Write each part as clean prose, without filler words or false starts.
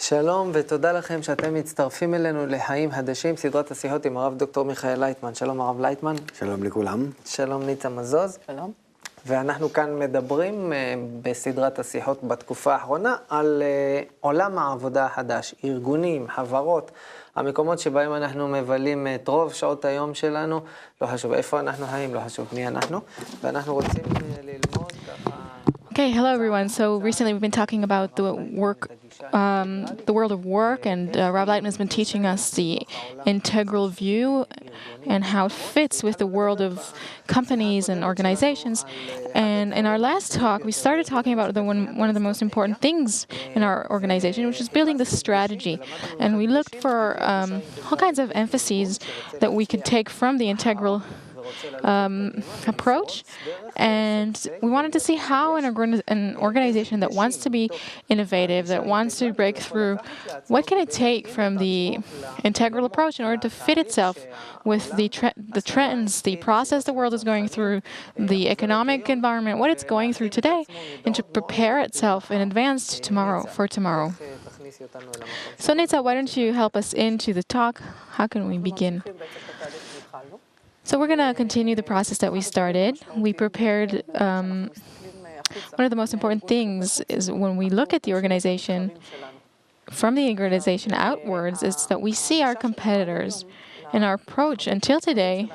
שלום ותודה לכם שאתם מצטרפים אלינו לחיים חדשים, סדרת השיחות עם הרב דוקטור מיכאל לייטמן. שלום הרב לייטמן. שלום לכולם. שלום ניצה מזוז. שלום. ואנחנו כאן מדברים בסדרת השיחות בתקופה האחרונה על עולם העבודה החדש, ארגונים, חברות, המקומות שבהם אנחנו מבלים את רוב שעות היום שלנו, לא חשוב איפה אנחנו חיים, לא חשוב מי אנחנו, ואנחנו רוצים ללמוד ככה... Okay, hello everyone. So recently we've been talking about the world of work, and Rob Laitman has been teaching us the integral view and how it fits with the world of companies and organizations. And in our last talk, we started talking about one of the most important things in our organization, which is building the strategy. And we looked for all kinds of emphases that we could take from the integral approach, and we wanted to see how an organization that wants to be innovative, that wants to break through, what can it take from the integral approach in order to fit itself with the trends, the process the world is going through, the economic environment, what it's going through today, and to prepare itself in advance for tomorrow. So Nitza, why don't you help us into the talk? How can we begin? So we're going to continue the process that we started. We prepared, one of the most important things is when we look at the organization, from the organization outwards, is that we see our competitors. And our approach until today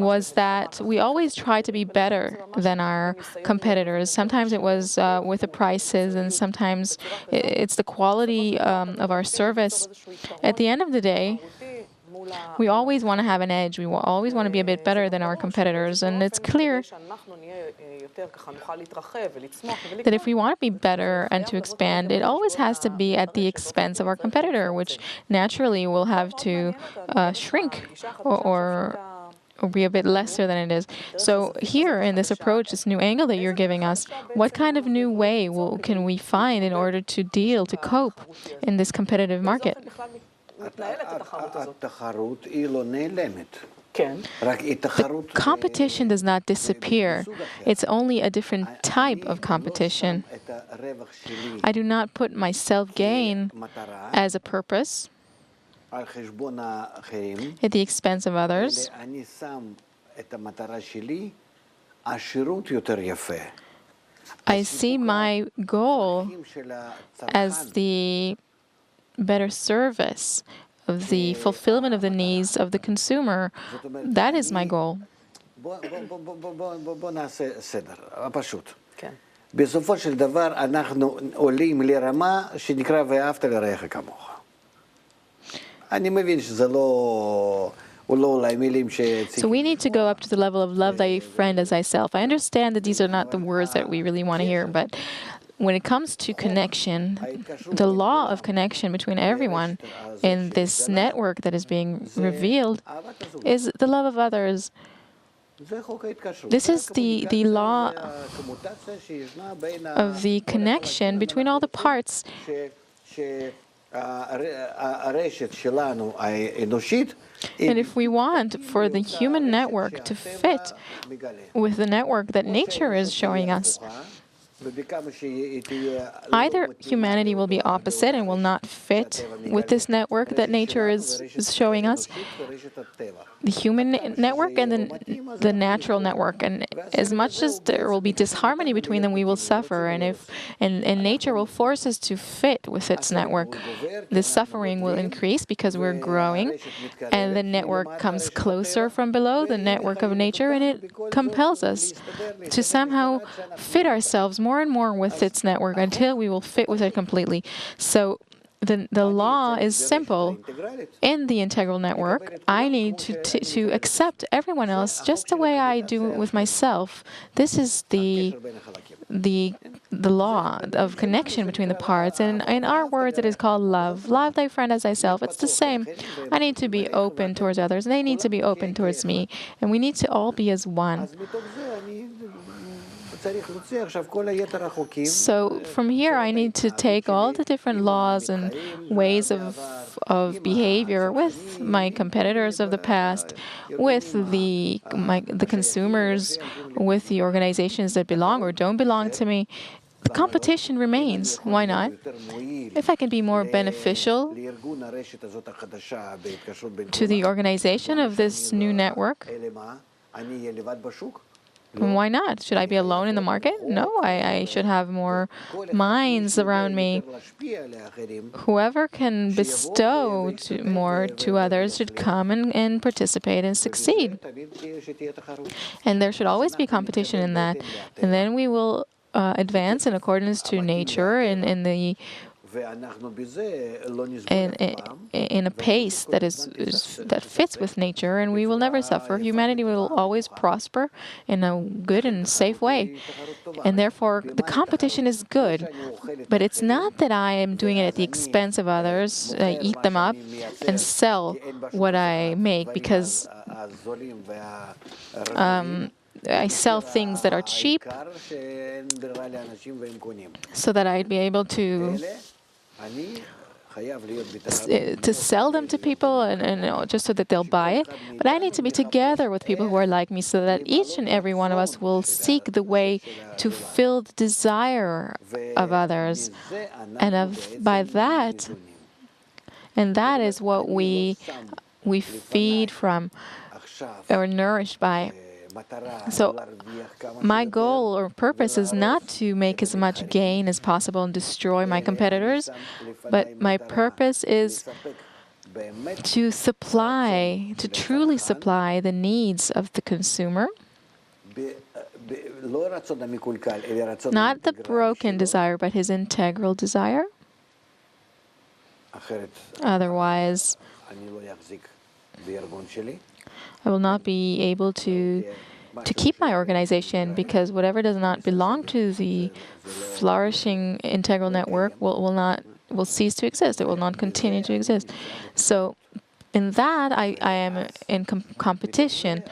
was that we always try to be better than our competitors. Sometimes it was with the prices, and sometimes it's the quality of our service. At the end of the day, we always want to have an edge. We always want to be a bit better than our competitors. And it's clear that if we want to be better and to expand, it always has to be at the expense of our competitor, which naturally will have to shrink or be a bit lesser than it is. So here in this approach, this new angle that you're giving us, what kind of new way can we find in order to cope in this competitive market? The competition does not disappear. It's only a different type of competition. I do not put my self-gain as a purpose at the expense of others. I see my goal as the better service of the fulfillment of the needs of the consumer. That is my goal. בסופו של דבר אנחנו עולים לרמה שנקרא ואהבת לרעך כמוך. אני מבין שזה לא אולי מילים So we need to go up to the level of love thy friend as thyself. I understand that these are not the words that we really want to hear, but when it comes to connection, the law of connection between everyone in this network that is being revealed is the love of others. This is the law of the connection between all the parts. And if we want for the human network to fit with the network that nature is showing us, either humanity will be opposite and will not fit with this network that nature is showing us, the human network and the natural network. And as much as there will be disharmony between them, we will suffer. And nature will force us to fit with its network, the suffering will increase because we're growing, and the network comes closer from below, the network of nature, and it compels us to somehow fit ourselves more and more with its network until we will fit with it completely. So the law is simple. In the integral network, I need to accept everyone else just the way I do with myself. This is the law of connection between the parts. And in our words, it is called love. Love thy friend as thyself. It's the same. I need to be open towards others, and they need to be open towards me. And we need to all be as one. So from here, I need to take all the different laws and ways of behavior with my competitors of the past, with the consumers, with the organizations that belong or don't belong to me. The competition remains. Why not? If I can be more beneficial to the organization of this new network, why not? Should I be alone in the market? No, I should have more minds around me. Whoever can bestow more to others should come and participate and succeed. And there should always be competition in that. And then we will advance in accordance to nature and in a pace that fits with nature, and we will never suffer. Humanity will always prosper in a good and safe way. And therefore, the competition is good. But it's not that I am doing it at the expense of others. I eat them up and sell what I make because I sell things that are cheap so that I'd be able to sell them to people and just so that they'll buy it. But I need to be together with people who are like me so that each and every one of us will seek the way to fill the desire of others. And by that, and that is what we feed from or nourished by. So my goal or purpose is not to make as much gain as possible and destroy my competitors, but my purpose is to truly supply the needs of the consumer, not the broken desire, but his integral desire. Otherwise, I will not be able to keep my organization, because whatever does not belong to the flourishing integral network will cease to exist. It will not continue to exist. So in that, I am in competition.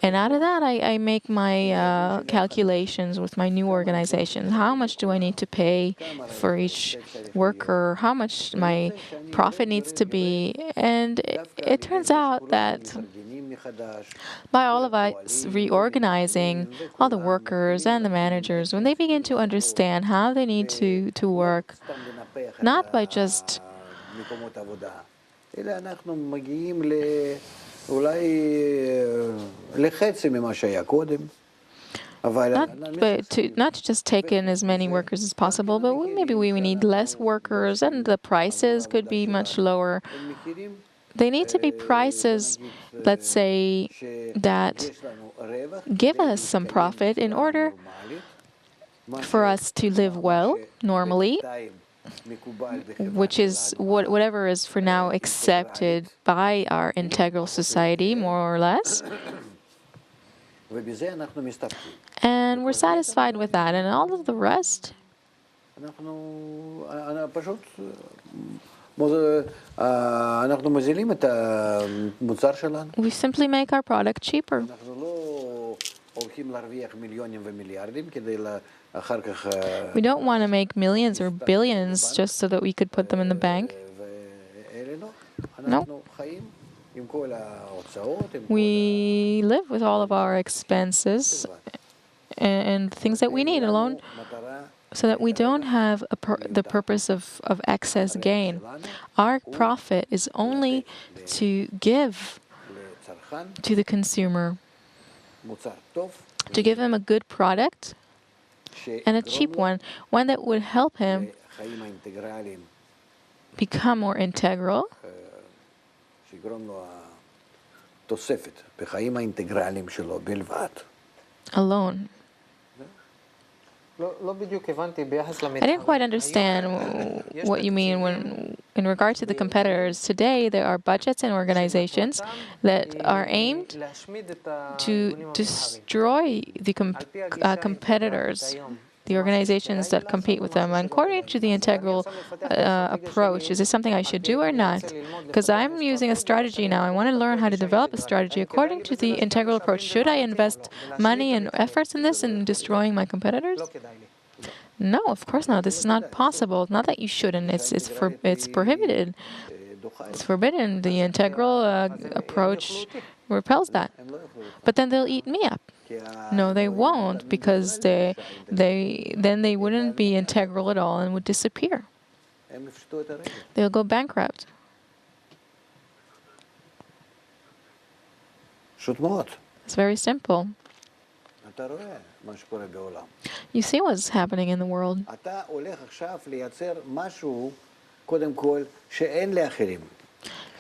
And out of that, I make my calculations with my new organization. How much do I need to pay for each worker? How much my profit needs to be? And it turns out that by all of us reorganizing, all the workers and the managers, when they begin to understand how they need to work, not by just not to just take in as many workers as possible, but maybe we need less workers and the prices could be much lower. They need to be prices, let's say, that give us some profit in order for us to live well, normally, which is whatever is for now accepted by our integral society, more or less. And we're satisfied with that, and all of the rest, we simply make our product cheaper. We don't want to make millions or billions just so that we could put them in the bank. No. We live with all of our expenses and things that we need alone, so that we don't have the purpose of excess gain. Our profit is only to give to the consumer, to give him a good product and a cheap one that would help him become more integral, alone. I didn't quite understand what you mean when, in regard to the competitors. Today, there are budgets and organizations that are aimed to destroy the competitors the organizations that compete with them. According to the integral approach, is this something I should do or not? Because I'm using a strategy now. I want to learn how to develop a strategy. According to the integral approach, should I invest money and efforts in this and destroying my competitors? No, of course not. This is not possible. Not that you shouldn't. It's prohibited. It's forbidden. The integral approach repels that. But then they'll eat me up. No, they won't, because then they wouldn't be integral at all and would disappear. They'll go bankrupt. It's very simple. You see what's happening in the world.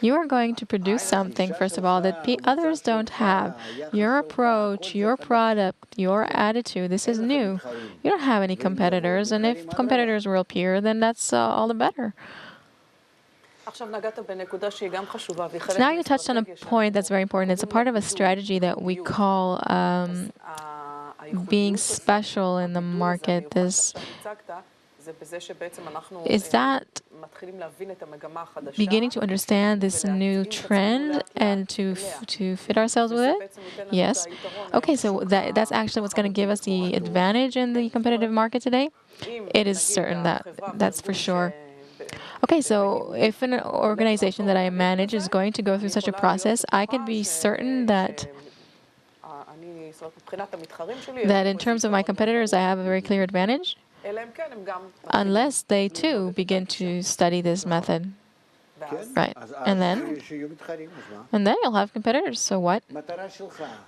You are going to produce something, first of all, that others don't have. Your approach, your product, your attitude, this is new. You don't have any competitors, and if competitors will appear, then that's all the better. So now you touched on a point that's very important. It's a part of a strategy that we call being special in the market. Is that beginning to understand this new trend and to fit ourselves with it? Yes. Okay, so that's actually what's going to give us the advantage in the competitive market today? It is certain that's for sure. Okay, so if an organization that I manage is going to go through such a process, I can be certain that in terms of my competitors, I have a very clear advantage, unless they too begin to study this method. Right. And then you'll have competitors. So what?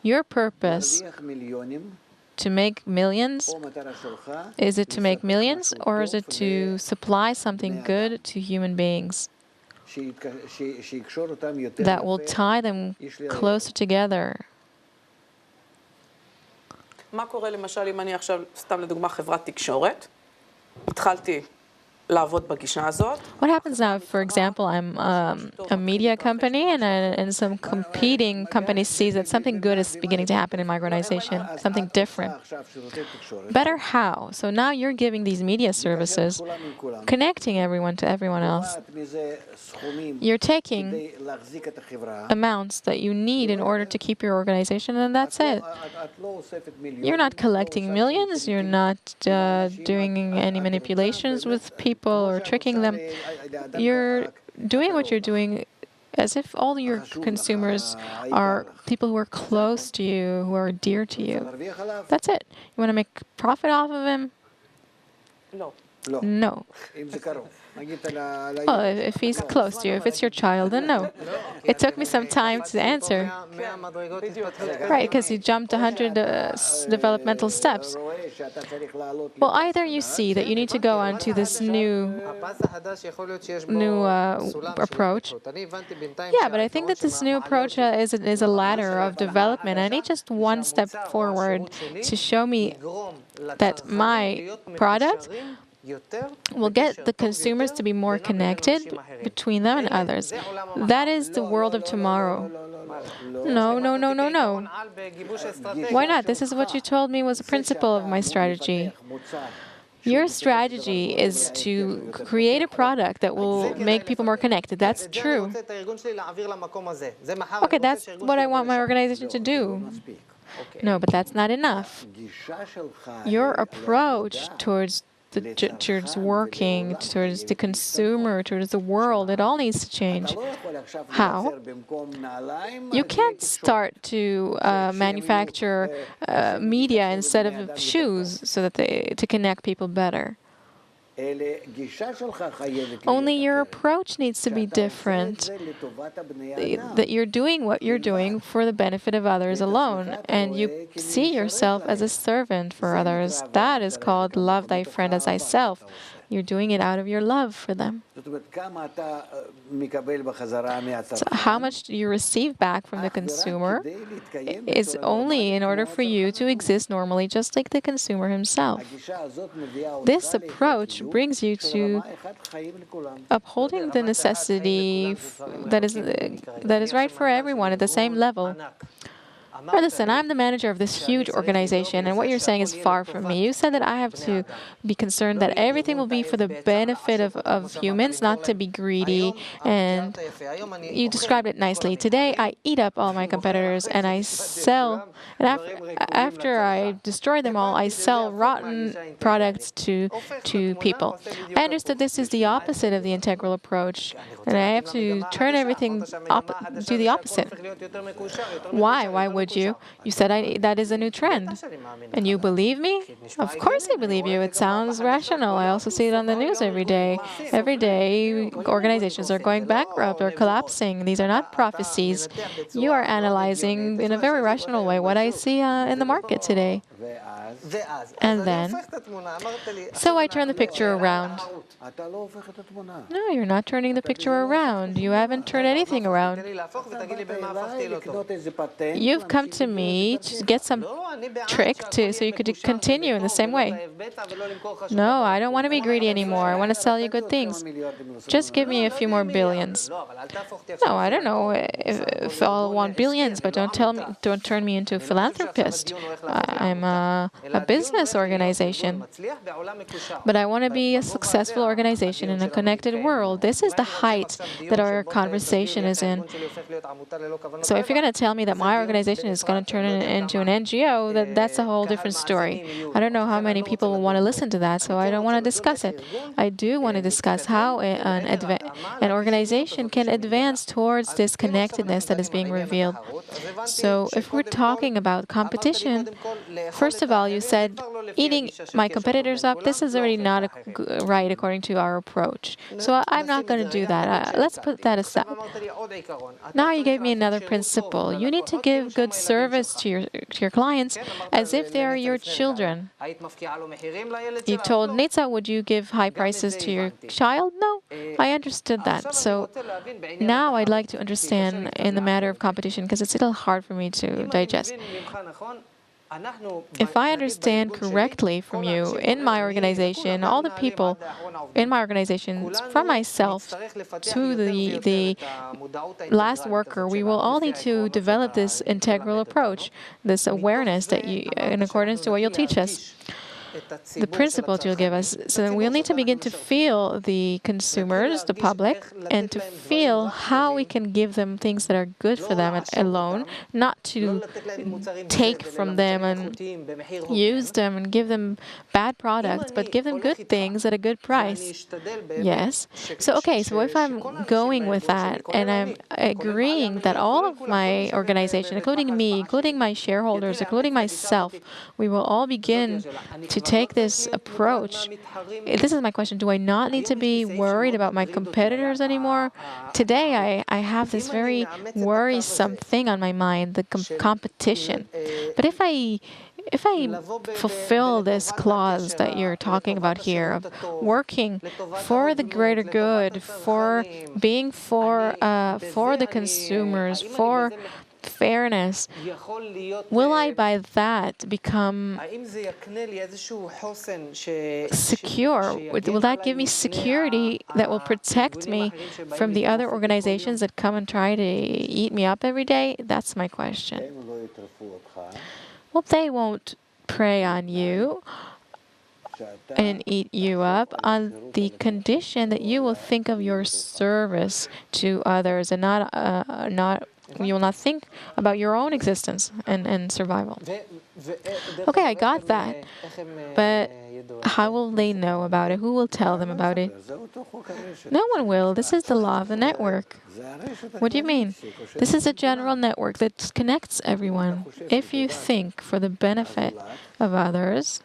Your purpose to make millions? Is it to make millions, or is it to supply something good to human beings that will tie them closer together? What happens now if, for example, I'm a media company and some competing companies see that something good is beginning to happen in my organization, something different? Better how? So now you're giving these media services, connecting everyone to everyone else. You're taking amounts that you need in order to keep your organization, and that's it. You're not collecting millions. You're not doing any manipulations with people or tricking them. You're doing what you're doing as if all your consumers are people who are close to you, who are dear to you. That's it. You want to make profit off of him? No. Well, if he's close to you, if it's your child, then no. It took me some time to answer. Right, because you jumped 100 developmental steps. Well, either you see that you need to go on to this new approach. Yeah, but I think that this new approach is a ladder of development. I need just one step forward to show me that my product will get the consumers to be more connected between them and others. That is the world of tomorrow. No. Why not? This is what you told me was a principle of my strategy. Your strategy is to create a product that will make people more connected. That's true. Okay, that's what I want my organization to do. No, but that's not enough. Your approach towards working, towards the consumer, towards the world, it all needs to change. How? You can't start to manufacture media instead of shoes so that to connect people better. Only your approach needs to be different. That you're doing what you're doing for the benefit of others alone, and you see yourself as a servant for others. That is called love thy friend as thyself. You're doing it out of your love for them. So how much do you receive back from the consumer is only in order for you to exist normally, just like the consumer himself. This approach brings you to upholding the necessity that is right for everyone at the same level. Or listen, I'm the manager of this huge organization, and what you're saying is far from me. You said that I have to be concerned that everything will be for the benefit of humans, not to be greedy, and you described it nicely. Today, I eat up all my competitors, and I sell, and after I destroy them all, I sell rotten products to people. I understood this is the opposite of the integral approach, and I have to turn everything do the opposite. Why? Why would you? You said that is a new trend. And you believe me? Of course I believe you. It sounds rational. I also see it on the news every day. Every day, organizations are going bankrupt or collapsing. These are not prophecies. You are analyzing in a very rational way what I see in the market today. And then, so I turn the picture around. No, you're not turning the picture around. You haven't turned anything around. You've come to me to get some trick so you could continue in the same way. No, I don't want to be greedy anymore. I want to sell you good things. Just give me a few more billions. No, I don't know if I'll want billions, but don't turn me into a philanthropist. I'm a business organization. But I want to be a successful organization in a connected world. This is the height that our conversation is in. So if you're going to tell me that my organization is going to turn into an NGO, that's a whole different story. I don't know how many people will want to listen to that, so I don't want to discuss it. I do want to discuss how an organization can advance towards this connectedness that is being revealed. So if we're talking about competition, first of all, you said eating my competitors up, this is already not right according to our approach. So I'm not going to do that. Let's put that aside. Now you gave me another principle. You need to give good service to your clients as if they are your children. You told Nitza, would you give high prices to your child? No, I understood that. So now I'd like to understand in the matter of competition, because it's a little hard for me to digest. If I understand correctly from you, in my organization, all the people in my organization, from myself to the last worker, we will all need to develop this integral approach, this awareness that in accordance to what you'll teach us. The principles you'll give us. So we'll need to begin to feel the consumers, the public, and to feel how we can give them things that are good for them alone, not to take from them and use them and give them bad products, but give them good things at a good price. Yes. So, okay, so if I'm going with that and I'm agreeing that all of my organization, including me, including my shareholders, including myself, we will all begin to take this approach. This is my question. Do I not need to be worried about my competitors anymore? Today, I have this very worrisome thing on my mind, the competition. But if I fulfill this clause that you're talking about here of working for the greater good, for being for the consumers, for fairness, will I by that become secure? Will that give me security that will protect me from the other organizations that come and try to eat me up every day? That's my question. Well, they won't prey on you and eat you up on the condition that you will think of your service to others and you will not think about your own existence and survival. Okay, I got that. But how will they know about it? Who will tell them about it? No one will. This is the law of the network. What do you mean? This is a general network that connects everyone. If you think for the benefit of others,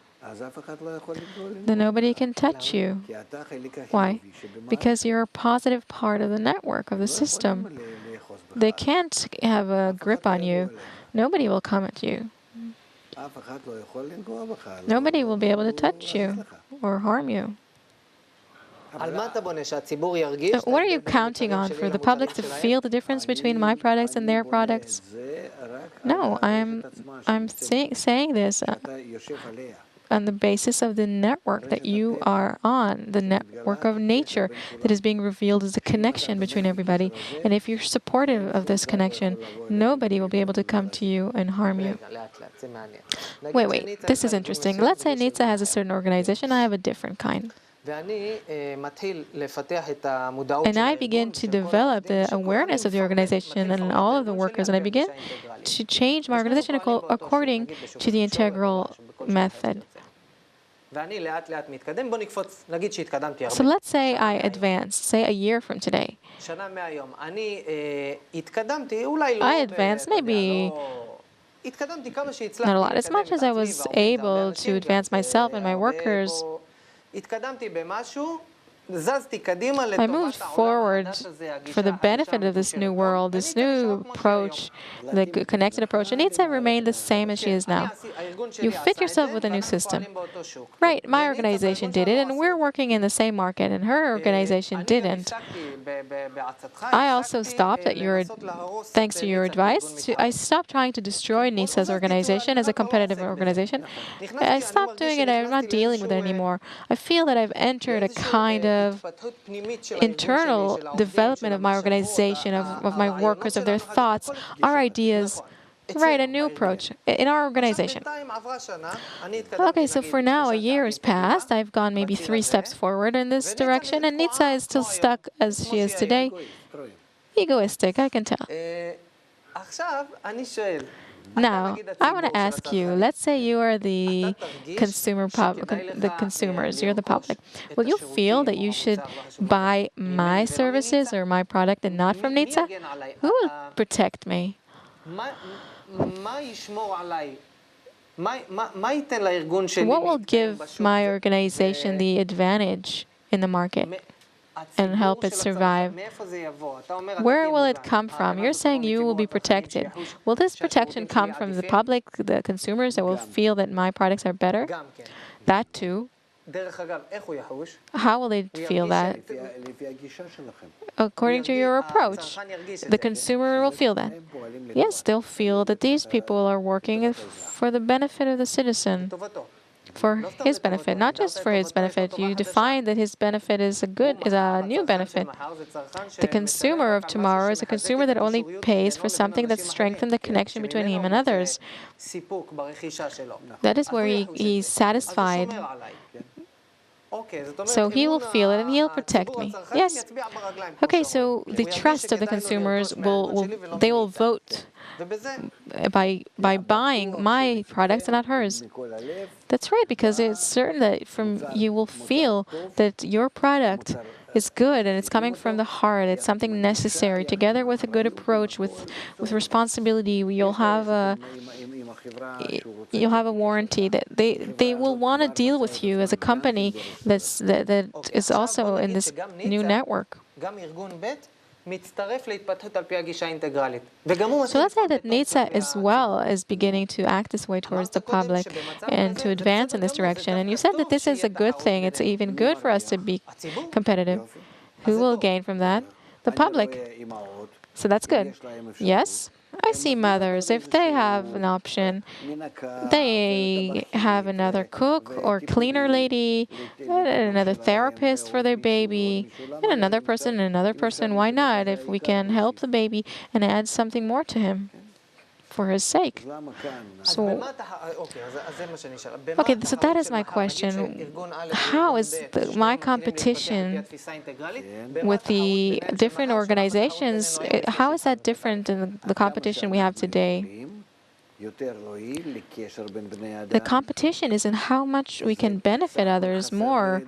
then nobody can touch you. Why? Because you're a positive part of the network, of the system. They can't have a grip on you. Nobody will come at you. Nobody will be able to touch you or harm you. What are you counting on? For the public to feel the difference between my products and their products? No, I'm saying this. on the basis of the network that you are on, the network of nature that is being revealed as a connection between everybody. And if you're supportive of this connection, nobody will be able to come to you and harm you. Wait, this is interesting. Let's say Nitsa has a certain organization, I have a different kind. And I begin to develop the awareness of the organization and all of the workers, and I begin to change my organization according to the integral method. So let's say I advance, say a year from today. I advanced maybe not a lot, as much as I was able to advance myself and my workers. I moved forward for the benefit of this new world, this new approach, the connected approach. And Nitsa remained the same as she is now. You fit yourself with a new system. Right, my organization did it, and we're working in the same market, and her organization didn't. I also stopped, thanks to your advice, I stopped trying to destroy Nitsa's organization as a competitive organization. I stopped doing it. I'm not dealing with it anymore. I feel that I've entered a kind of internal development of my organization, of my workers, of their thoughts, our ideas. Right, a new approach in our organization. Okay, so for now, a year has passed. I've gone maybe 3 steps forward in this direction, and Nitsa is still stuck as she is today. Egoistic, I can tell. Now, I want to ask you, let's say you are the consumers, you're the public. Will you feel that you should buy my services or my product and not from Nitsa? Who will protect me? What will give my organization the advantage in the market and help it survive? Where will it come from? You're saying you will be protected. Will this protection come from the public, the consumers that will feel that my products are better? That too. How will they feel that? According to your approach, the consumer will feel that. Yes, they'll feel that these people are working for the benefit of the citizen, for his benefit, not just for his benefit. You define that his benefit is a new benefit. The consumer of tomorrow is a consumer that only pays for something that strengthens the connection between him and others. That is where he's satisfied. So he will feel it and he'll protect me. Yes. Okay, so the trust of the consumers they will vote by buying my products and not hers. That's right, because it's certain that you will feel that your product is good and it's coming from the heart. It's something necessary. Together with a good approach, with responsibility, you'll have a warranty that they will want to deal with you as a company that is also in this new network. So let's say that Nitsa as well is beginning to act this way towards the public and to advance in this direction. And you said that this is a good thing. It's even good for us to be competitive. Who will gain from that? The public. So that's good. Yes? I see mothers, if they have an option, they have another cook or cleaner lady, and another therapist for their baby, and another person. Why not? If we can help the baby and add something more to him for his sake. So that is my question. How is my competition with the different organizations, how is that different than the competition we have today? The competition is in how much we can benefit others more,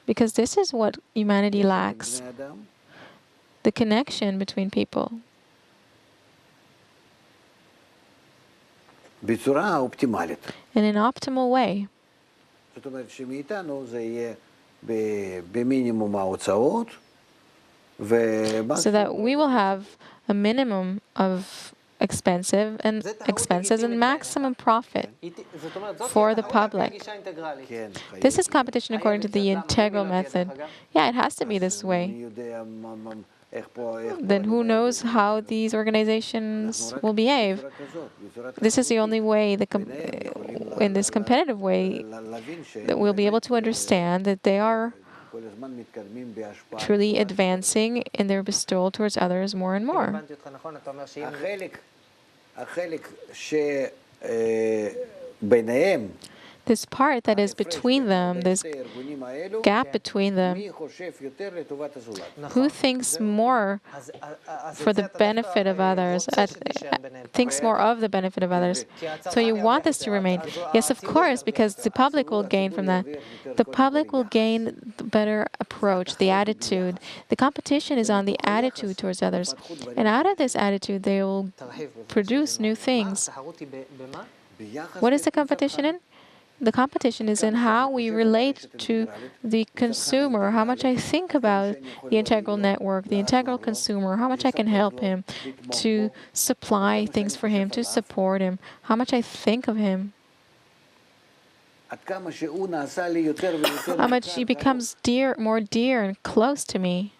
because this is what humanity lacks, the connection between people. In an optimal way. So that we will have a minimum of expenses and maximum profit for the public. This is competition according to the integral method. Yeah, it has to be this way. Then who knows how these organizations will behave? This is the only way, in this competitive way, that we'll be able to understand that they are truly advancing in their bestowal towards others more and more. This part that is between them, this gap between them, who thinks more for the benefit of others, thinks more of the benefit of others. So you want this to remain. Yes, of course, because the public will gain from that. The public will gain the better approach, the attitude. The competition is on the attitude towards others. And out of this attitude, they will produce new things. What is the competition in? The competition is in how we relate to the consumer, how much I think about the integral network, the integral consumer, how much I can help him, to supply things for him, to support him, how much I think of him, how much he becomes more dear and close to me.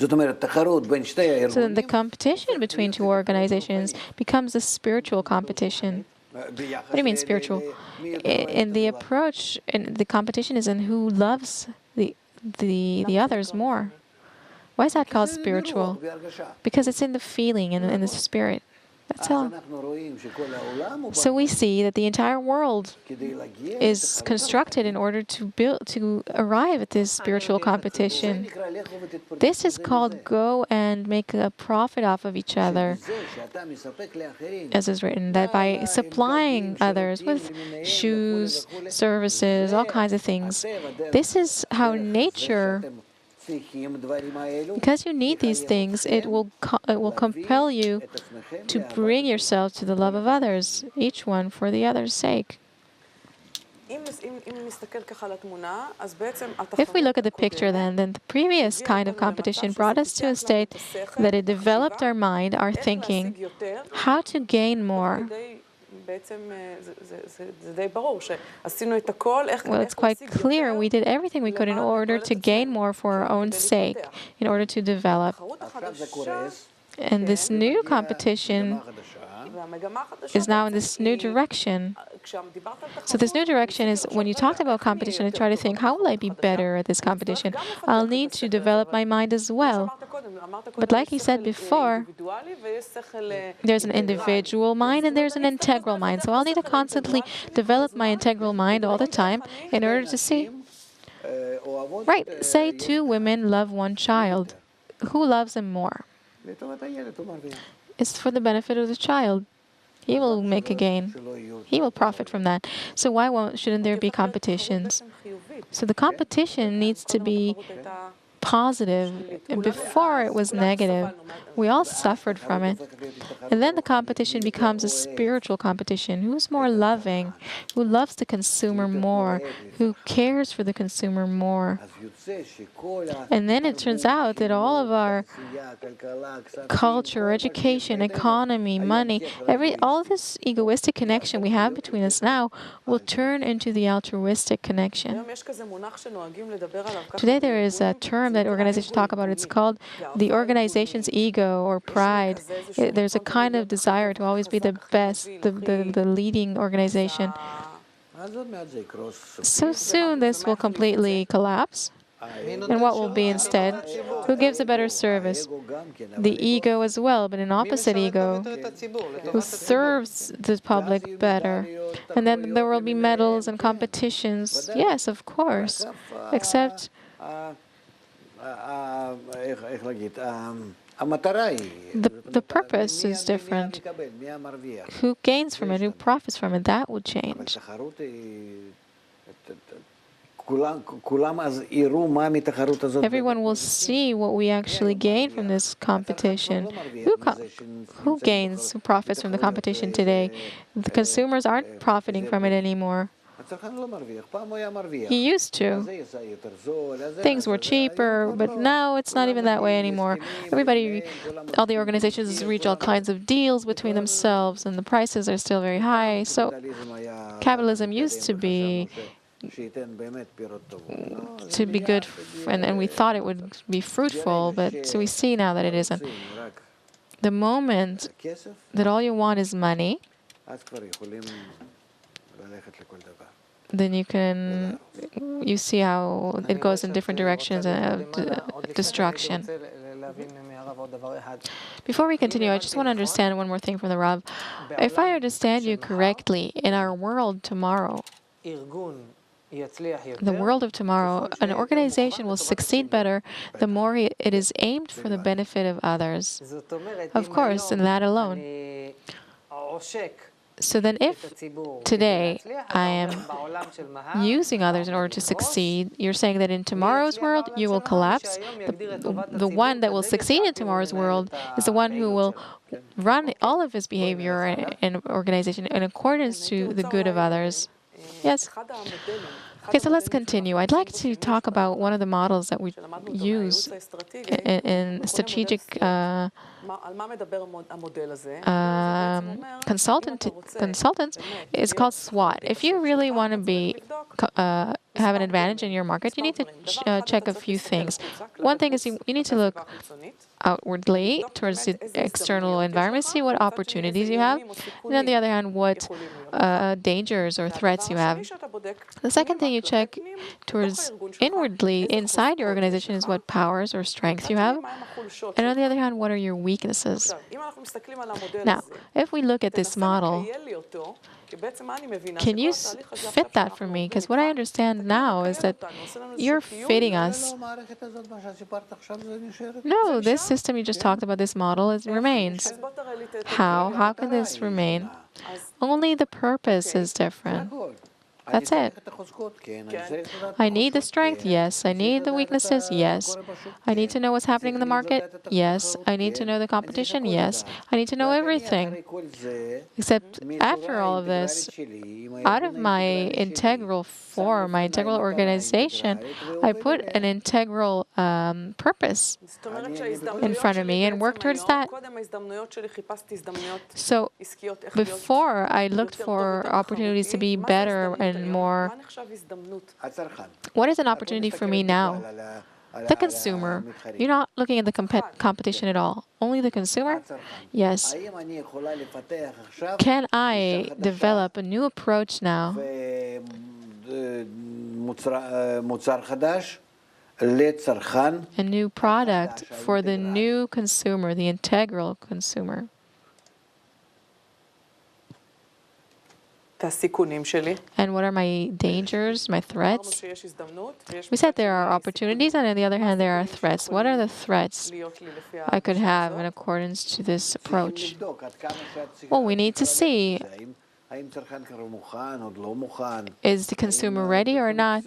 So then the competition between two organizations becomes a spiritual competition. What do you mean spiritual? In the approach, the competition is in who loves the others more. Why is that called spiritual? Because it's in the feeling and in the spirit. That's all. So we see that the entire world is constructed in order to arrive at this spiritual competition. This is called go and make a profit off of each other, as is written, that by supplying others with shoes, services, all kinds of things. This is how nature, because you need these things, it will compel you to bring yourself to the love of others, each one for the other's sake. If we look at the picture then the previous kind of competition brought us to a state that it developed our mind, our thinking, how to gain more. Well, it's quite clear we did everything we could in order to gain more for our own sake, in order to develop. And this new competition is now in this new direction. So this new direction is, when you talked about competition, I try to think, how will I be better at this competition? I'll need to develop my mind as well. But like you said before, there's an individual mind and there's an integral mind. So I'll need to constantly develop my integral mind all the time in order to see. Right, say two women love one child. Who loves him more? It's for the benefit of the child. He will make a gain. He will profit from that. So why shouldn't there be competitions? So the competition needs to be positive. And before it was negative. We all suffered from it. And then the competition becomes a spiritual competition. Who's more loving? Who loves the consumer more? Who cares for the consumer more? And then it turns out that all of our culture, education, economy, money, all this egoistic connection we have between us now will turn into the altruistic connection. Today there is a term that organizations talk about. It's called the organization's ego or pride. There's a kind of desire to always be the best, the leading organization. So soon this will completely collapse. And what will be instead? Who gives a better service? The ego as well, but an opposite ego. Who serves the public better? And then there will be medals and competitions. Yes, of course. Except the purpose is different. Who gains from it? Who profits from it? That will change. Everyone will see what we actually gain from this competition. Who gains, who profits from the competition today? The consumers aren't profiting from it anymore. He used to. Things were cheaper, but now it's not even that way anymore. All the organizations reach all kinds of deals between themselves, and the prices are still very high. So Kabbalism used to be good, and we thought it would be fruitful, but so we see now that it isn't. The moment that all you want is money, then you see how it goes in different directions of destruction. Before we continue, I just want to understand one more thing from the Rav. If I understand you correctly, in our world tomorrow, the world of tomorrow, an organization will succeed better the more it is aimed for the benefit of others. Of course, in that alone. So then if today I am using others in order to succeed, you're saying that in tomorrow's world you will collapse. The one that will succeed in tomorrow's world is the one who will run all of his behavior and organization in accordance to the good of others. Yes? Okay, so let's continue. I'd like to talk about one of the models that we use in strategic consultants. It's called SWOT. If you really want to have an advantage in your market, you need to check a few things. One thing is you need to look outwardly towards the external environment, see what opportunities you have, and on the other hand, what dangers or threats you have. The second thing you check towards inwardly inside your organization is what powers or strengths you have, and on the other hand, what are your weaknesses. Now, if we look at this model, can you fit that for me? Because what I understand now is that you're fitting us. No, this system you just talked about, this model, it remains. How? How can this remain? Only the purpose is different. That's it. I need the strength, yes. I need the weaknesses, yes. I need to know what's happening in the market, yes. I need to know the competition, yes. I need to know everything. Except after all of this, out of my integral form, my integral organization, I put an integral purpose in front of me and work towards that. So before, I looked for opportunities to be better and more. What is an opportunity for me now? The consumer. You're not looking at the competition at all. Only the consumer? Yes. Can I develop a new approach now? A new product for the new consumer, the integral consumer. And what are my dangers, my threats? We said there are opportunities, and on the other hand, there are threats. What are the threats I could have in accordance to this approach? Well, we need to see, is the consumer ready or not?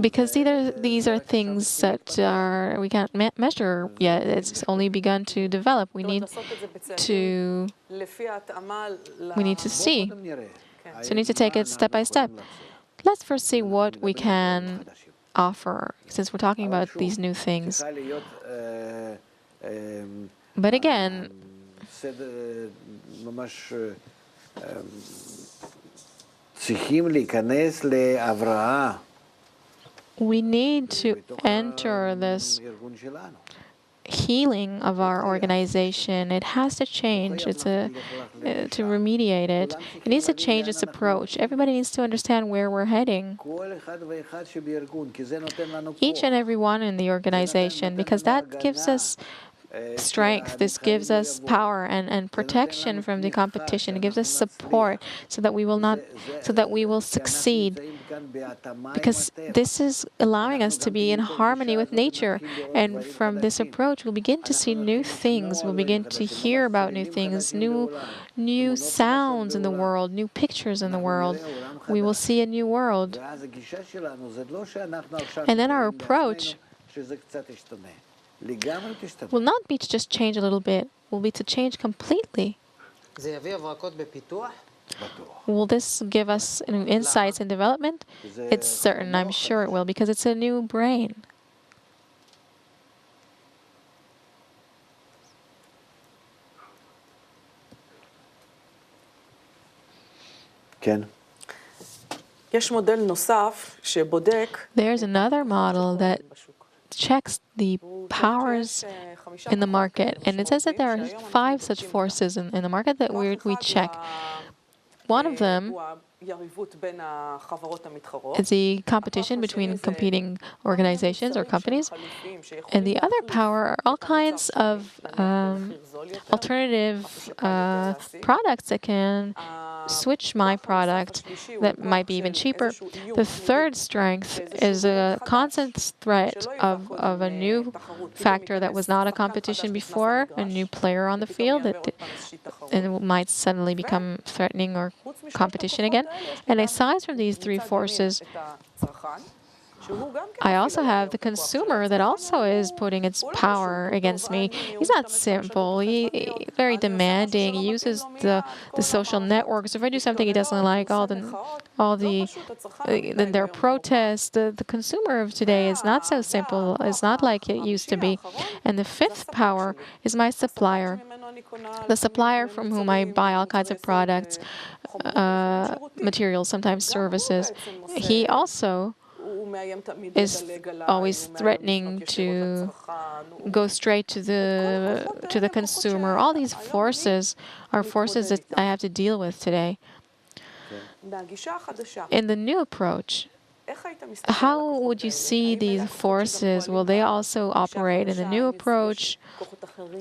Because these are things that we can't measure yet. It's only begun to develop. We need to see. So we need to take it step by step. Let's first see what we can offer, since we're talking about these new things. But again, we need to enter this healing of our organization. It has to change. To remediate it. It needs to change its approach. Everybody needs to understand where we're heading. Each and every one in the organization, because that gives us strength. This gives us power and protection from the competition. It gives us support so that we will succeed. Because this is allowing us to be in harmony with nature. And from this approach, we'll begin to see new things. We'll begin to hear about new things, new sounds in the world, new pictures in the world. We will see a new world. And then our approach will not be to just change a little bit, will be to change completely. זה יביא הברקות בפיתוח? Will this give us new insights in development? It's certain, I'm sure it will, because it's a new brain. כן. יש מודל נוסף שבודק There's another model that checks the powers in the market, and it says that there are 5 such forces in the market that we check. One of them יריבות בין החברות המתחרות. is the competition between competing organizations or companies, and the other power are all kinds of alternative products that can switch my product that might be even cheaper. The third strength is a constant threat of a new factor that was not a competition before, a new player on the field and it might suddenly become threatening or competition again. And aside from these 3 forces, I also have the consumer that also is putting its power against me. He's not simple. He's very demanding. He uses the social networks. If I do something he doesn't like, their protests. The consumer of today is not so simple. It's not like it used to be. And the 5th power is my supplier. The supplier from whom I buy all kinds of products, materials, sometimes services. He also is always threatening to go straight to the consumer. All these forces are forces that I have to deal with today. In the new approach, how would you see these forces? Will they also operate in the new approach?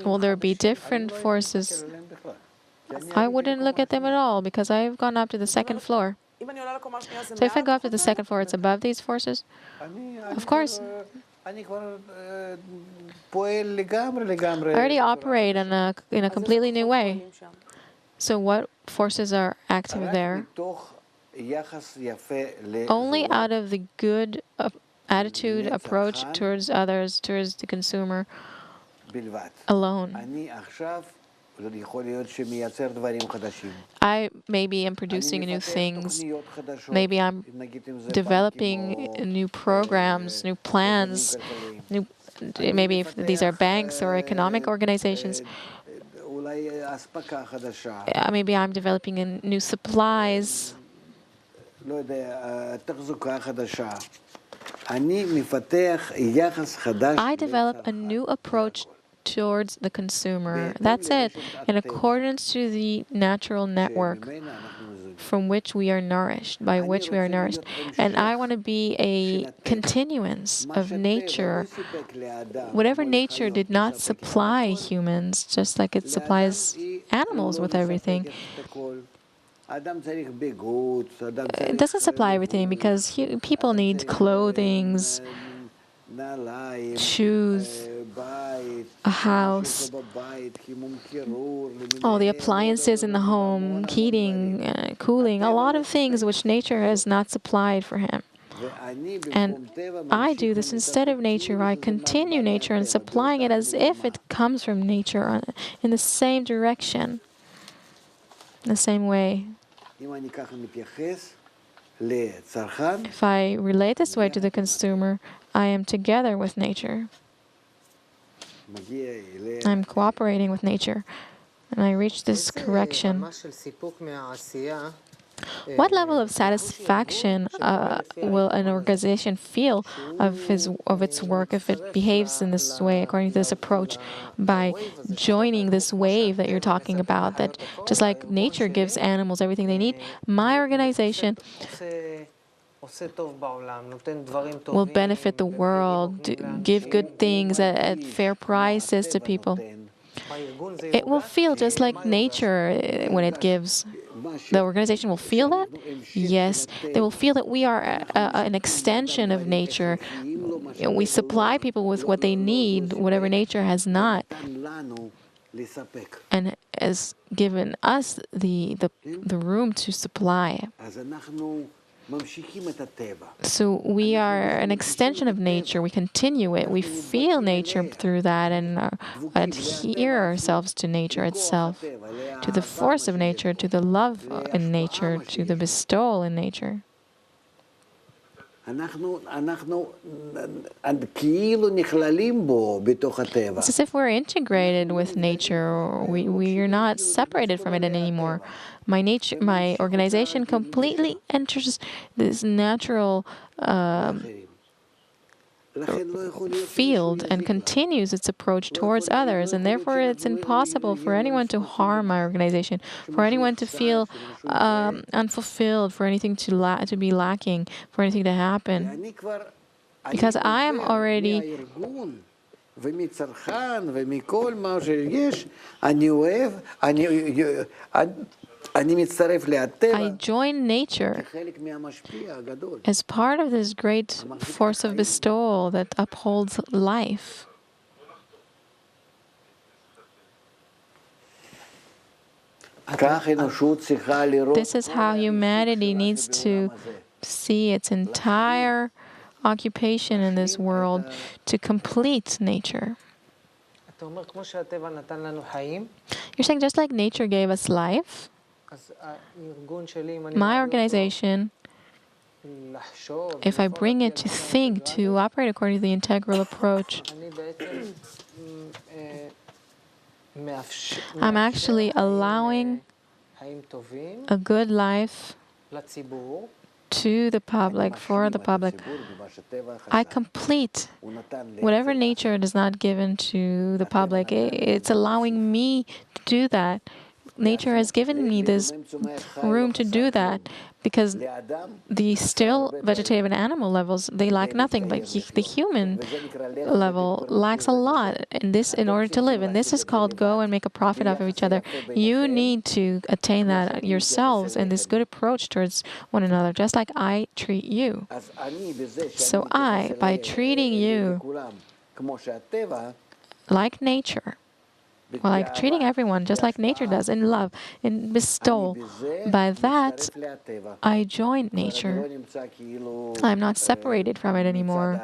Will there be different forces? I wouldn't look at them at all because I've gone up to the 2nd floor. So if I go up to the 2nd floor, it's above these forces? Of course. I already operate in a completely new way. So what forces are active there? Only out of the good attitude, approach towards others, towards the consumer alone. I maybe am producing new things. Maybe I'm developing new programs, new plans. Maybe if these are banks or economic organizations. Maybe I'm developing new supplies. I develop a new approach towards the consumer. That's it, in accordance to the natural network from which we are nourished, by which we are nourished. And I want to be a continuance of nature. Whatever nature did not supply humans, just like it supplies animals with everything. It doesn't supply everything because people need clothing, shoes, a house, all the appliances in the home, heating, cooling, a lot of things which nature has not supplied for him. And I do this instead of nature. I continue nature and supplying it as if it comes from nature in the same direction, in the same way. If I relate this way to the consumer, I am together with nature. I'm cooperating with nature, and I reach this correction. What level of satisfaction will an organization feel of its work if it behaves in this way, according to this approach, by joining this wave that you're talking about, that just like nature gives animals everything they need, my organization will benefit the world, give good things at fair prices to people. It will feel just like nature when it gives. The organization will feel that? Yes. They will feel that we are an extension of nature. We supply people with what they need, whatever nature has not, and has given us the room to supply. So we are an extension of nature. We continue it. We feel nature through that and adhere ourselves to nature itself, to the force of nature, to the love in nature, to the bestowal in nature. It's as if we're integrated with nature, or we are not separated from it anymore. My organization completely enters this natural field and continues its approach towards others, and therefore it's impossible for anyone to harm my organization, for anyone to feel unfulfilled, for anything to be lacking, for anything to happen, because I am already I join nature as part of this great force of bestowal that upholds life. This is how humanity needs to see its entire occupation in this world to complete nature. You're saying just like nature gave us life, my organization, if I bring it to think, to operate according to the integral approach, I'm actually allowing a good life to the public, for the public. I complete whatever nature does not given to the public. It's allowing me to do that. Nature has given me this room to do that, because the still vegetative and animal levels, they lack nothing, but the human level lacks a lot in order to live. And this is called go and make a profit off of each other. You need to attain that yourselves in this good approach towards one another, just like I treat you. So I, by treating you like nature, well, like treating everyone just like nature does, in love, in bestowal. By that, I join nature. I'm not separated from it anymore.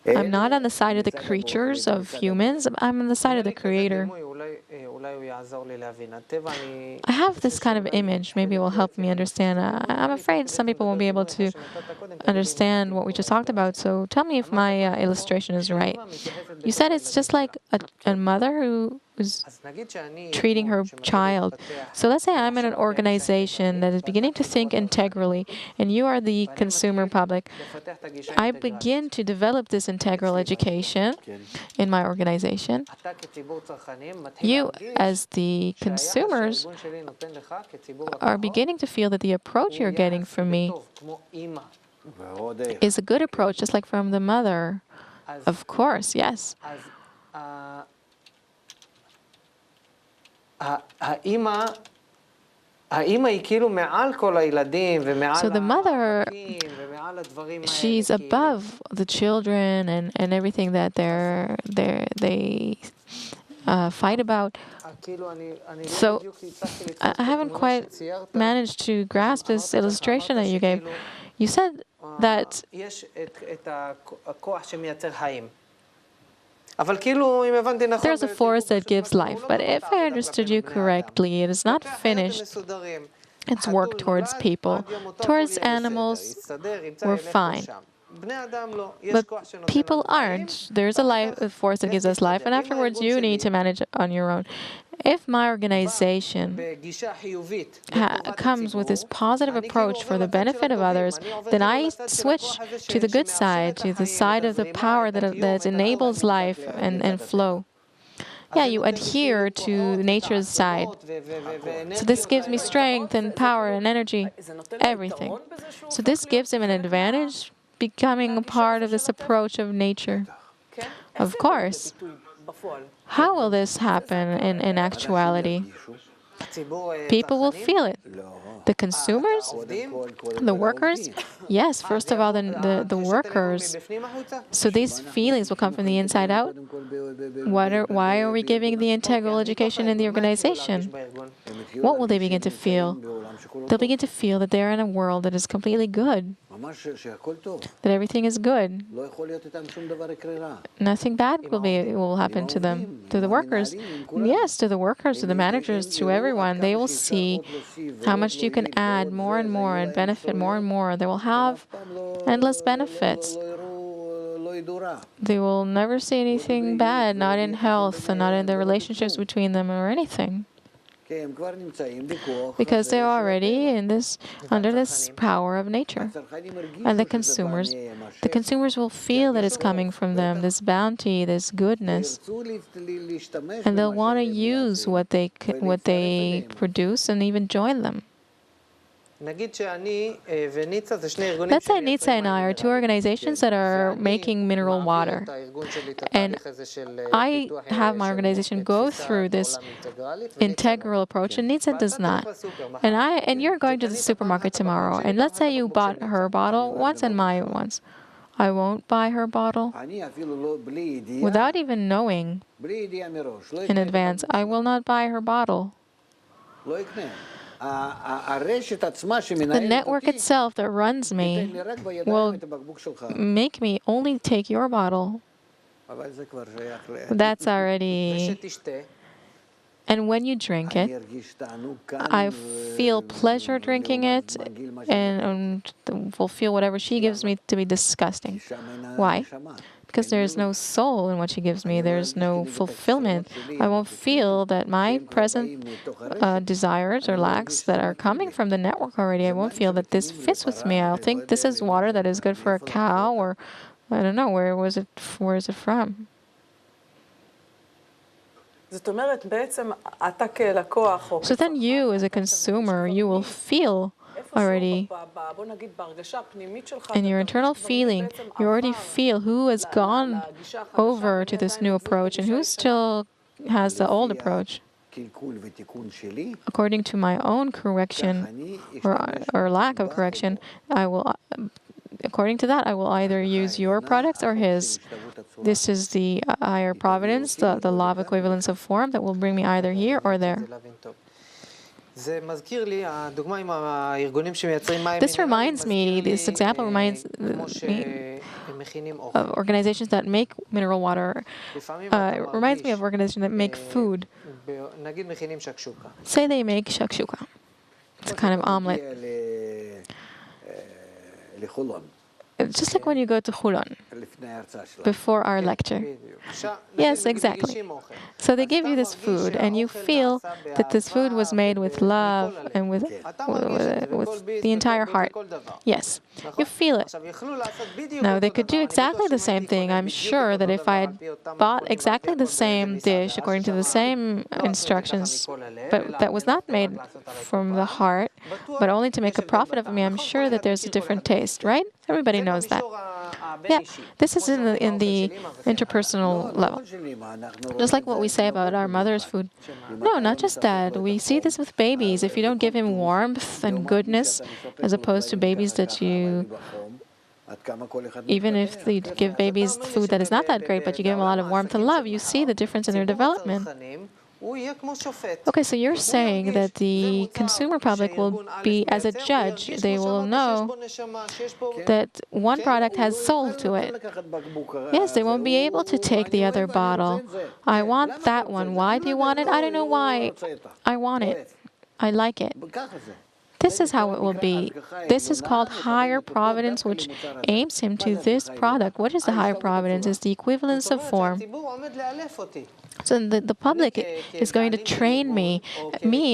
I'm not on the side of the creatures, of humans. I'm on the side of the Creator. I have this kind of image. Maybe it will help me understand. I'm afraid some people won't be able to understand what we just talked about. So tell me if my illustration is right. You said it's just like a mother who is treating her child. So let's say I'm in an organization that is beginning to think integrally, and you are the consumer public. I begin to develop this integral education in my organization. You, as the consumers, are beginning to feel that the approach you're getting from me is a good approach, just like from the mother. Of course, yes. So the mother, she's above the children and everything that they fight about. So I haven't quite managed to grasp this illustration that you gave. You said that there's a force that gives life, but if I understood you correctly, it is not finished. It's work towards people. Towards animals, we're fine. But people aren't. There's a force that gives us life, and afterwards you need to manage it on your own. If my organization comes with this positive approach for the benefit of others, then I switch to the good side, to the side of the power that enables life and flow. Yeah, you adhere to nature's side. So this gives me strength and power and energy, everything. So this gives him an advantage, becoming a part of this approach of nature. Of course. How will this happen in actuality? People will feel it. The consumers? The workers? Yes, first of all, the workers. So these feelings will come from the inside out. Why are we giving the integral education in the organization? what will they begin to feel? They'll begin to feel that they're in a world that is completely good, that everything is good. Nothing bad will happen to them. To the workers, yes, to the workers, to the managers, to everyone. They will see how much you can add more and more and benefit more and more. They will have endless benefits. They will never see anything bad, not in health and not in the relationships between them or anything. Because they're already under this power of nature. And the consumers will feel that it's coming from them, this bounty, this goodness. And they'll want to use what they produce and even join them. Let's say Nitsa and I are two organizations that are making mineral water. And I have my organization go through this integral approach, and Nitsa does not. And you're going to the supermarket tomorrow, and let's say you bought her bottle once and mine once. I won't buy her bottle without even knowing in advance. I will not buy her bottle. The network itself that runs me will make me only take your bottle. That's already... And when you drink it, I feel pleasure drinking it and will feel whatever she gives me to be disgusting. Why? Because there is no soul in what she gives me. There is no fulfillment. I won't feel that my present desires or lacks that are coming from the network already, I won't feel that this fits with me. I'll think this is water that is good for a cow, or I don't know, where is it from? So then you, as a consumer, you will feel already in your internal feeling, you already feel who has gone over to this new approach and who still has the old approach. According to my own correction or lack of correction, according to that, I will either use your products or his. This is the higher providence, the law of equivalence of form that will bring me either here or there. This example reminds me of organizations that make mineral water. It reminds me of organizations that make food. Say they make shakshuka. It's a kind of omelet. Just like when you go to Chulon before our lecture. Yes, exactly. So they give you this food, and you feel that this food was made with love and with the entire heart. Yes, you feel it. Now, they could do exactly the same thing. I'm sure that if I had bought exactly the same dish according to the same instructions, but that was not made from the heart, but only to make a profit of me, I'm sure that there's a different taste, right? Everybody knows that. Yeah, this is in the interpersonal level. Just like what we say about our mother's food. No, not just that. We see this with babies. If you don't give him warmth and goodness, as opposed to babies that you... Even if you give babies food that is not that great, but you give them a lot of warmth and love, you see the difference in their development. Okay, so you're saying that the consumer public will be as a judge. They will know that one product has soul to it. Yes, they won't be able to take the other bottle. I want that one. Why do you want it? I don't know why. I want it. I like it. This is how it will be. This is called higher providence, which aims him to this product. What is the higher providence? It's the equivalence of form. So the public is going to train me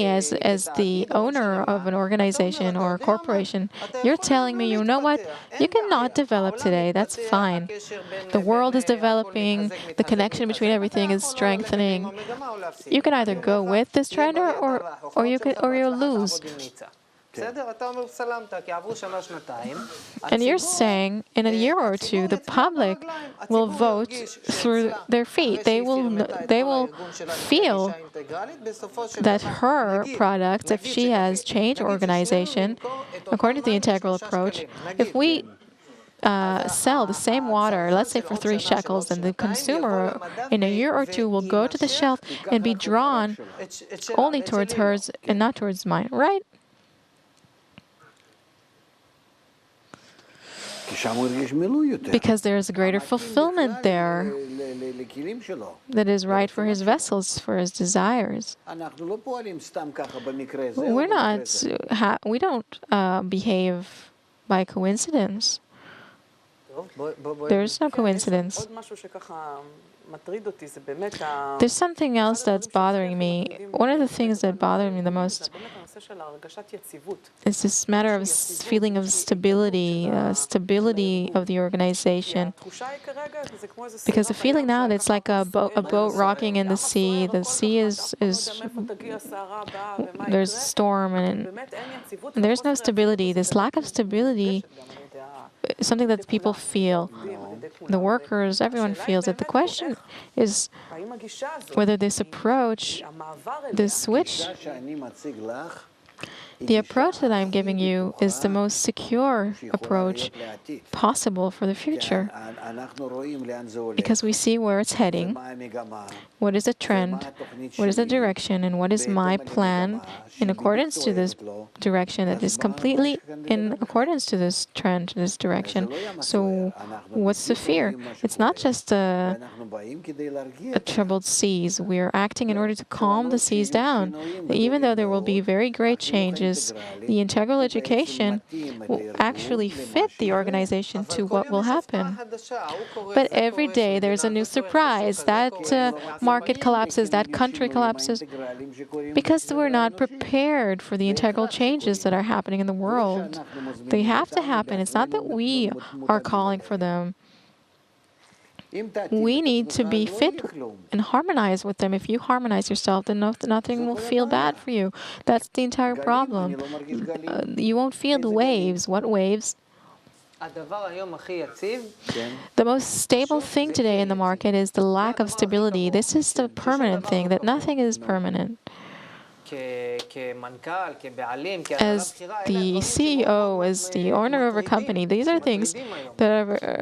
as the owner of an organization or a corporation. You're telling me, you know what? You cannot develop today. That's fine. The world is developing. The connection between everything is strengthening. You can either go with this trend or you'll lose. And you're saying in a year or two, the public will vote through their feet. They will feel that her products, if she has changed organization, according to the integral approach, if we sell the same water, let's say for 3 shekels, and the consumer in a year or 2 will go to the shelf and be drawn only towards hers and not towards mine, right? Because there is a greater fulfillment there that is right for his vessels, for his desires. We don't behave by coincidence. There is no coincidence. עוד משהו שככה מטריד אותי זה באמת There's something else that's bothering me. One of the things that bothered me the most באמת הנושא של הרגשת יציבות. is this matter of feeling of stability, stability of the organization. התחושה היא כרגע, זה כמו איזה Because the feeling now, it's like a boat rocking in the sea. The sea is מאיפה תגיע הסערה הבאה ומה there's a storm and באמת אין יציבות. there's no stability. This lack of stability is something that people feel. The workers, everyone feels it. The question is האם הגישה הזאת, whether this approach, המעבר אליה, this switch, the approach that I'm giving you is the most secure approach possible for the future. Because we see where it's heading, what is the trend, what is the direction, and what is my plan in accordance to this direction that is completely in accordance to this trend, this direction. So what's the fear? It's not just a troubled seas. We are acting in order to calm the seas down. Even though there will be very great changes, the integral education will actually fit the organization to what will happen. But every day there's a new surprise. That market collapses, that country collapses, because we're not prepared for the integral changes that are happening in the world. They have to happen. It's not that we are calling for them. We need to be fit and harmonize with them. If you harmonize yourself, then nothing will feel bad for you. That's the entire problem. You won't feel the waves. What waves? The most stable thing today in the market is the lack of stability. This is the permanent thing, that nothing is permanent. As the CEO, as the owner of a company, these are things that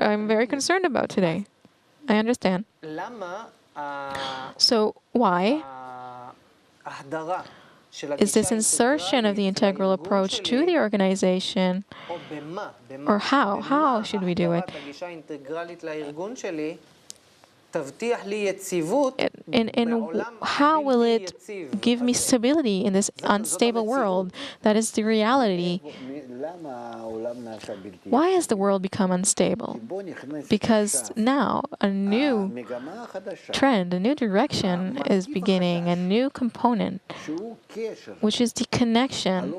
I'm very concerned about today. I understand. So why is this insertion of the integral approach to the organization, or how? How should we do it? And how will it give me stability in this unstable world? That is the reality. Why has the world become unstable? Because now a new trend, a new direction is beginning, a new component, which is the connection,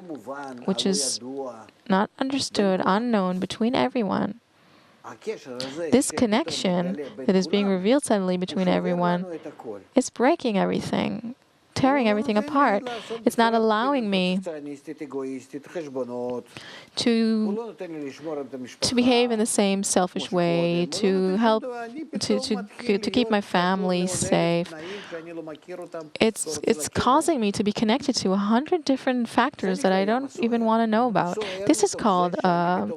which is not understood, unknown between everyone. This connection that is being revealed suddenly between everyone is breaking everything, tearing everything apart. It's not allowing me to behave in the same selfish way, to help, to keep my family safe. It's causing me to be connected to 100 different factors that I don't even want to know about. This is called a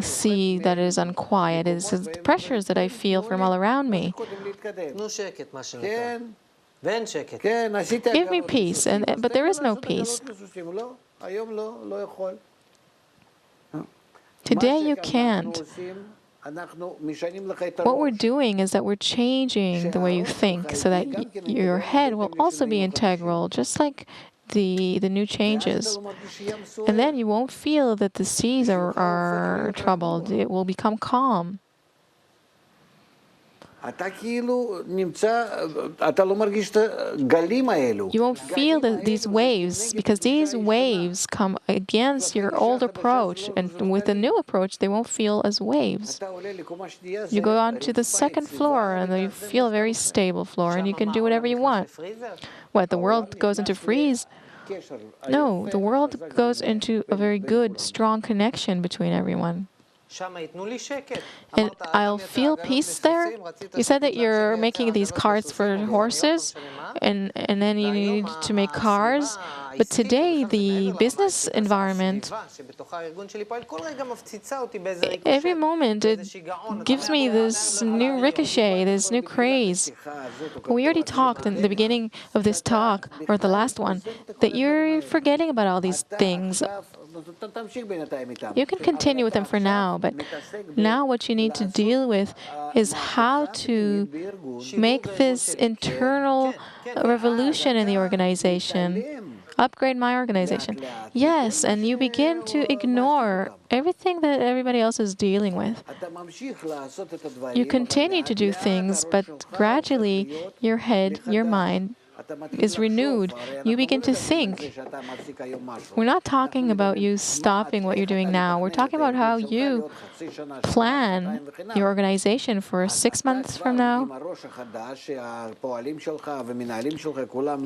sea that is unquiet. It's the pressures that I feel from all around me. Give me peace, but there is no peace. Today you can't. What we're doing is that we're changing the way you think so that your head will also be integral, just like the new changes. And then you won't feel that the seas are troubled. It will become calm. You won't feel these waves, because these waves come against your old approach, and with the new approach they won't feel as waves. You go on to the second floor and you feel a very stable floor, and you can do whatever you want. What, the world goes into freeze? No, the world goes into a very good, strong connection between everyone. and I'll feel peace there. You said that you're making these carts for horses, and then you need to make cars. But today, the business environment, every moment, it gives me this new ricochet, this new craze. We already talked in the beginning of this talk, or the last one, that you're forgetting about all these things. You can continue with them for now, but now what you need to deal with is how to make this internal revolution in the organization, upgrade my organization. Yes, and you begin to ignore everything that everybody else is dealing with. You continue to do things, but gradually your head, your mind is renewed. You begin to think. We're not talking about you stopping what you're doing now. We're talking about how you plan your organization for 6 months from now,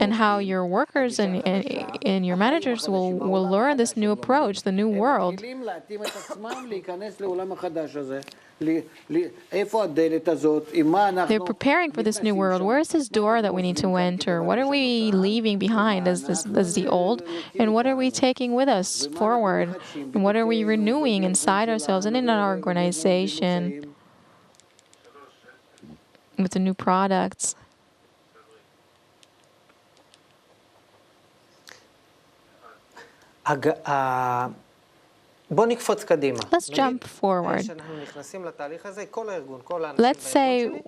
and how your workers and your managers will learn this new approach, the new world. They're preparing for this new world. Where is this door that we need to enter? What are we leaving behind as the old? And what are we taking with us forward? And what are we renewing inside ourselves and in our organization with the new products? Let's jump forward. Let's say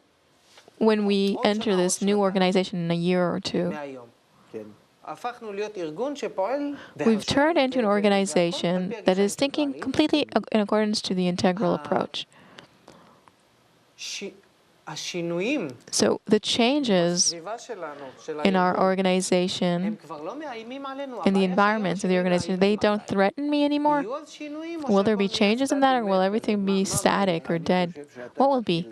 when we enter this new organization in a year or two, we've turned into an organization that is thinking completely in accordance to the integral approach. So the changes in our organization, in the environment of the organization, they don't threaten me anymore? Will there be changes in that, or will everything be static or dead? What will be?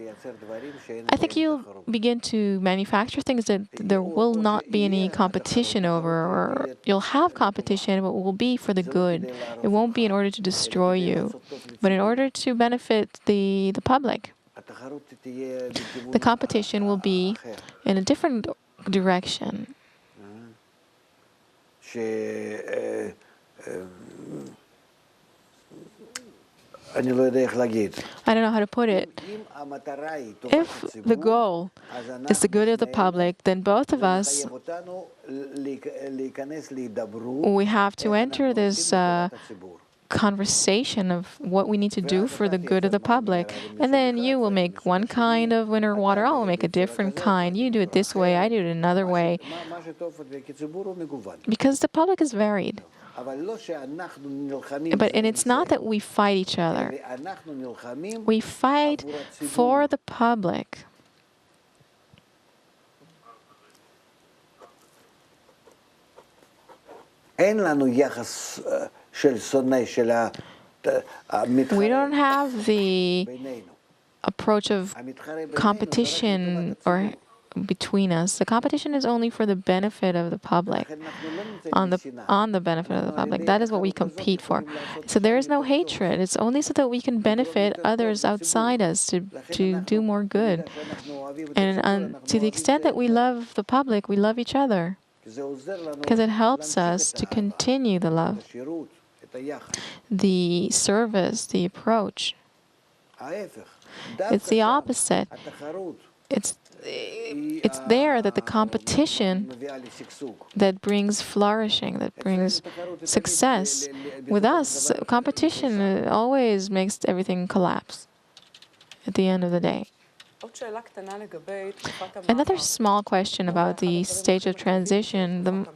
I think you'll begin to manufacture things that there will not be any competition over, or you'll have competition, but it will be for the good. It won't be in order to destroy you, but in order to benefit the public. The competition will be in a different direction. I don't know how to put it. If the goal is the good of the public, then both of us, we have to enter this conversation of what we need to do for the good of the public. And then you will make one kind of winter water, I will make a different kind. You do it this way, I do it another way. Because the public is varied. And it's not that we fight each other. We fight for the public. We don't have the approach of competition or between us. The competition is only for the benefit of the public, on the benefit of the public. That is what we compete for. So there is no hatred. It's only so that we can benefit others outside us to do more good. And to the extent that we love the public, we love each other, because it helps us to continue the love, the service, the approach. It's the opposite. It's there that the competition that brings flourishing, that brings success. With us, competition always makes everything collapse at the end of the day. Another small question about the stage of transition. The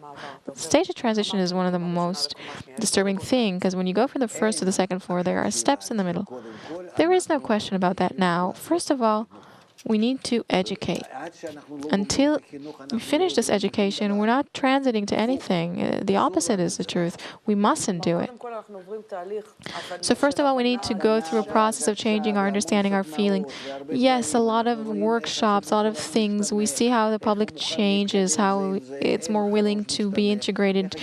stage of transition is one of the most disturbing things, because when you go from the first to the second floor, there are steps in the middle. There is no question about that now. First of all, We need to educate. Until we finish this education, we're not transiting to anything. The opposite is the truth. We mustn't do it. קודם כל אנחנו עוברים תהליך, אבל So first of all, we need to go through a process of changing our understanding, our feeling. Yes, a lot of workshops, a lot of things. We see how the public changes, how it's more willing to be integrated,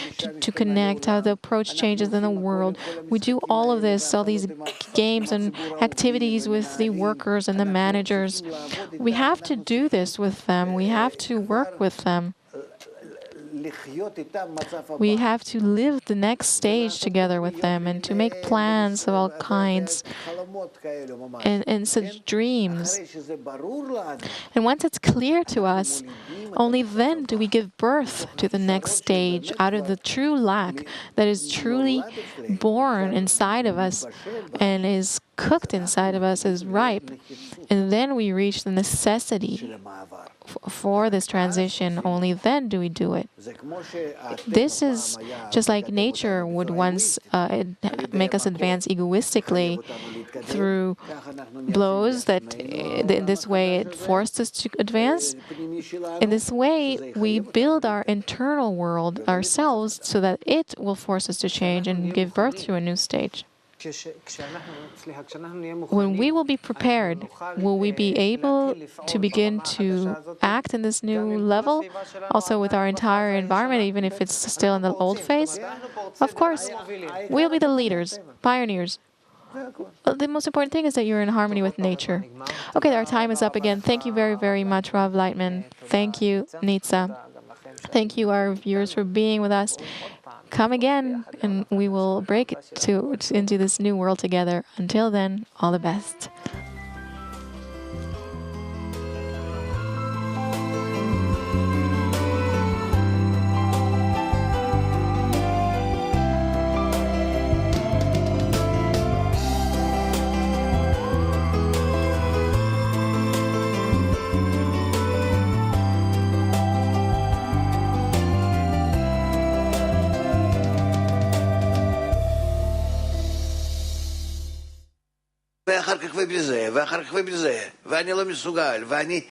to connect, how the approach changes in the world. We do all of this, all these games and activities with the workers and the managers. We have to do this with them. We have to work with them. We have to live the next stage together with them and to make plans of all kinds and such dreams. And once it's clear to us, only then do we give birth to the next stage out of the true lack that is truly born inside of us and is cooked inside of us, is ripe. And then we reach the necessity for this transition. Only then do we do it. This is just like nature would once make us advance egoistically through blows that in this way it forced us to advance. In this way, we build our internal world ourselves so that it will force us to change and give birth to a new stage. When we will be prepared, will we be able to begin to act in this new level, also with our entire environment, even if it's still in the old phase? Of course, we'll be the leaders, pioneers. The most important thing is that you're in harmony with nature. Okay, our time is up again. Thank you very, very much, Rav Laitman. Thank you, Nitza. Thank you, our viewers, for being with us. Come again, and we will break into this new world together. Until then, all the best. ואחר כך ובלי זה, ואחר כך ובלי זה, ואני לא מסוגל, ואני